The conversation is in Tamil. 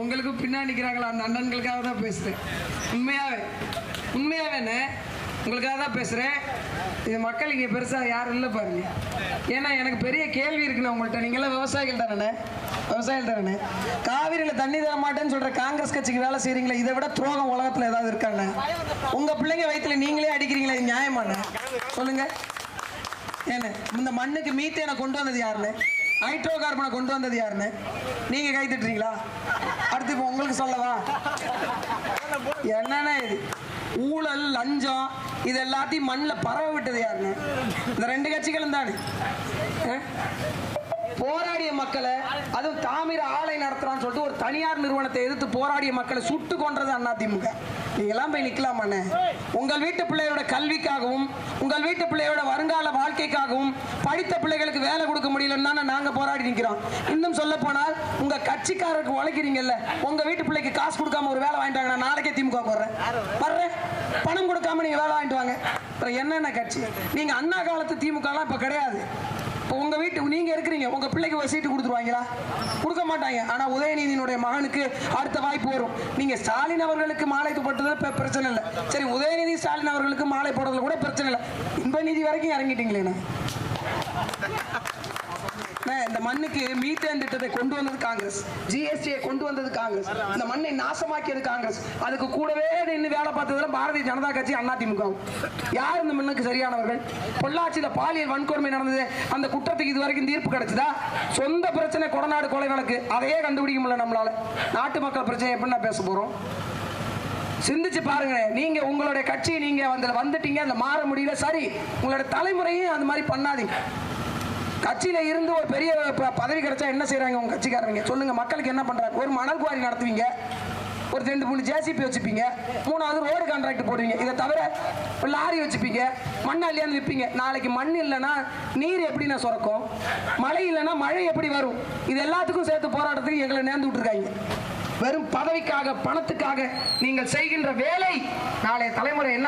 உங்களுக்கு பின்னாடி நிற்கிறாங்களா அந்த அண்ணன்களுக்காக தான் பேசுகிறேன். உண்மையாவே உங்களுக்காக தான் பேசுகிறேன். இது மக்கள் இங்கே பெருசாக யாரும் இல்லை பாருங்க. ஏன்னா எனக்கு பெரிய கேள்வி இருக்குண்ணா உங்கள்கிட்ட. நீங்களாம் விவசாயிகள் தானே காவிரியில் தண்ணி தர மாட்டேன்னு சொல்கிற காங்கிரஸ் கட்சிக்கு வேலை செய்கிறீங்களா? இதை விட துரோகம் உலகத்தில் ஏதாவது இருக்காண்ணே? உங்கள் பிள்ளைங்க வயிற்றுல நீங்களே அடிக்கிறீங்களா? இது நியாயமாண்ணே? சொல்லுங்கள். ஏண்ணே இந்த மண்ணுக்கு மீத்தேனை கொண்டு வந்தது யாருன்னு? ஹைட்ரோ கார்பனை கொண்டு வந்தது யாருன்னு நீங்க கை தட்டுறீங்களா? அடுத்து இப்போ உங்களுக்கு சொல்லவா? என்னன்னா இது ஊழல் லஞ்சம் இது எல்லாத்தையும் மண்ணில் பரவ விட்டது யாருன்னு? இந்த ரெண்டு கட்சிகளும் தானே. போராடிய மக்களை, அதுவும் தாமிர ஆலை நடத்துறான்னு சொல்லிட்டு ஒரு தனியார் நிறுவனத்தை எதிர்த்து போராடிய மக்களை சுட்டு கொன்றது அதிமுக. நீங்களாம் போய் நிற்கலாமாண்ணே? உங்கள் வீட்டு பிள்ளையோட கல்விக்காகவும் உங்கள் வீட்டு பிள்ளையோட வருங்கால வாழ்க்கைக்காகவும் படித்த பிள்ளைகளுக்கு வேலை கொடுக்க முடியலன்னு தானே நாங்கள் போராடி நிற்கிறோம். இன்னும் சொல்ல போனால் உங்க கட்சிக்காரருக்கு உழைக்கிறீங்கல்ல, உங்க வீட்டு பிள்ளைக்கு காசு கொடுக்காம ஒரு வேலை வாங்கிட்டாங்க, நான் நாளைக்கே திமுக வர்றேன். பணம் கொடுக்காம நீங்க வேலை வாங்கிட்டு வாங்க. அப்புறம் என்னென்ன கட்சி? நீங்க அண்ணா காலத்து திமுகலாம் இப்ப கிடையாது. இப்போ உங்க வீட்டு நீங்க இருக்கிறீங்க, உங்க பிள்ளைக்கு ஒரு சீட்டு கொடுத்துருவாங்களா? கொடுக்க மாட்டாங்க. ஆனா உதயநிதியினுடைய மகனுக்கு அடுத்த வாய்ப்பு வரும். நீங்க ஸ்டாலின் அவர்களுக்கு மாலை போட்டது பிரச்சனை இல்லை. சரி, உதயநிதி ஸ்டாலின் அவர்களுக்கு மாலை போடுறதுல கூட பிரச்சனை இல்லை. இன்ப நிதி வரைக்கும் இறங்கிட்டீங்களே. இந்த மண்ணுக்கு மீத்தேன் திட்டத்தை கொண்டு வந்தது காங்கிரஸ், ஜிஎஸ்டியை கொண்டு வந்தது காங்கிரஸ், இந்த மண்ணை நாசமாக்கியது காங்கிரஸ். அதுக்கு கூடவே நின்று வேலை பார்த்ததுல பாரதிய ஜனதா கட்சி, அதிமுக. யார் இந்த மண்ணுக்கு சரியானவர்கள்? பொள்ளாச்சியில பாலியல் வன்கொடுமை நடந்தது, அந்த குற்றத்துக்கு இதுவரைக்கும் தீர்ப்பு கிடைச்சதா? சொந்த பிரச்சனை கொடநாடு கொலை வழக்கு, அதையே கண்டுபிடிக்க முடியல நம்மளால. நாட்டு மக்கள் பிரச்சனை எப்படின்னா பேச போறோம்? சிந்திச்சு பாருங்க. நீங்க உங்களுடைய கட்சி நீங்க வந்துட்டீங்க, அதுல மாற முடியல. சரி, உங்களுடைய தலைமுறையும் அந்த மாதிரி பண்ணாதீங்க. கட்சியில இருந்து ஒரு பெரிய பதவி கிடைச்சா என்ன செய்யறாங்க உங்க கட்சிக்காரங்க? சொல்லுங்க. மக்களுக்கு என்ன பண்றாங்க? ஒரு மணல் குவாரி நடத்துவீங்க, ஒரு 2-3 ஜேசிபி வச்சுப்பீங்க, 3வது ரோடு கான்ட்ராக்ட் போடுவீங்க. இதை தவிர லாரி வச்சுப்பீங்க, மண் அள்ளியாந்து விற்பீங்க. நாளைக்கு மண் இல்லைன்னா நீர் எப்படின்னா சுரக்கும்? மழை இல்லைன்னா மழை எப்படி வரும்? இது எல்லாத்துக்கும் சேர்த்து போராட்டத்துக்கு எங்களை நேர்ந்து விட்டுருக்காங்க. வெறும் பதவிக்காக, பணத்துக்காக நீங்கள் செய்கின்ற வேலை நாளைய தலைமுறை என்ன